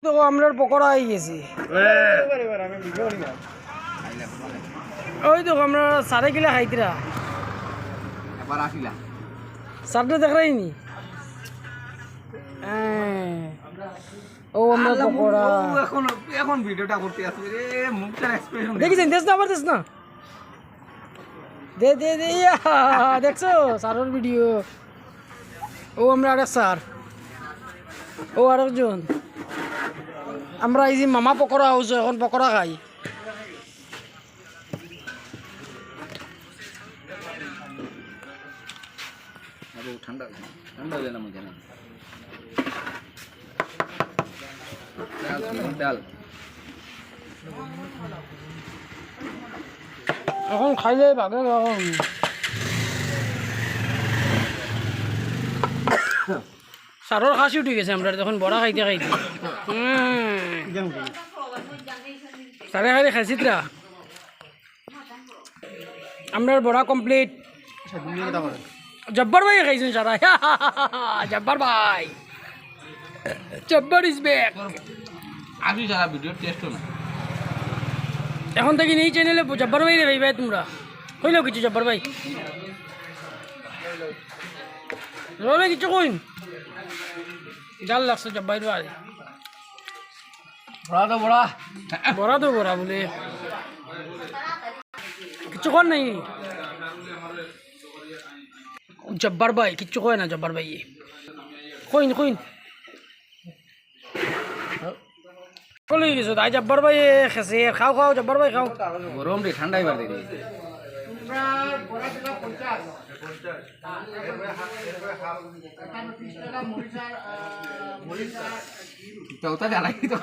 তো আমরার পকোড়া হয়ে গেছি। ওই তো আমরা সাড়ে কিলা খাইতিরা সারটা দেখাইনি। ও আমরা পকোড়া এখন ভিডিওটা করতে আসবে রে, মুখটার এক্সপ্রেশন দেখেছেন? দেখ না, আবার দেখ না, দে দে দে দেখছো সারের ভিডিও। ও আমরা আরেক স্যার, ও আরেকজন। আমরা এই যে মামা পকোড়া হাউস, এখন পকোড়া খাই। ঠান্ডা ঠান্ডা হয়ে গেলাম জানা ডাল এখন খাইলে ভাগে এখন সারর খাসি উঠে গেছে। আমরা তখন বড়া খাইতে খাইতে সারে খাইলে খাইছিতরা। আমরা বড়া কমপ্লিট। জব্বার ভাই খাইছেন সারা। জব্বার ভাই, জব্বার ইজ ব্যাক। আমি যারা ভিডিওর টেস্ট না এখন থেকে এই চ্যানেলে জব্বার ভাই রে ভাই তোমরা কইলেও কিছু। জব্বার ভাই রোলে কিছু কইন, জাল লাগছে জব্বার ভাই। বড়া তো বড়া বড়া তো বড়া বলে কিছু কর নাই। জব্বার ভাই কিচ্ছু কয় না। জব্বার ভাই কইন কইন কলে গেছো তাই। জব্বার ভাই খেছে। খাও খাও জব্বার ভাই খাও। গরম রে, ঠান্ডা এবার দেখি তো জানাই তো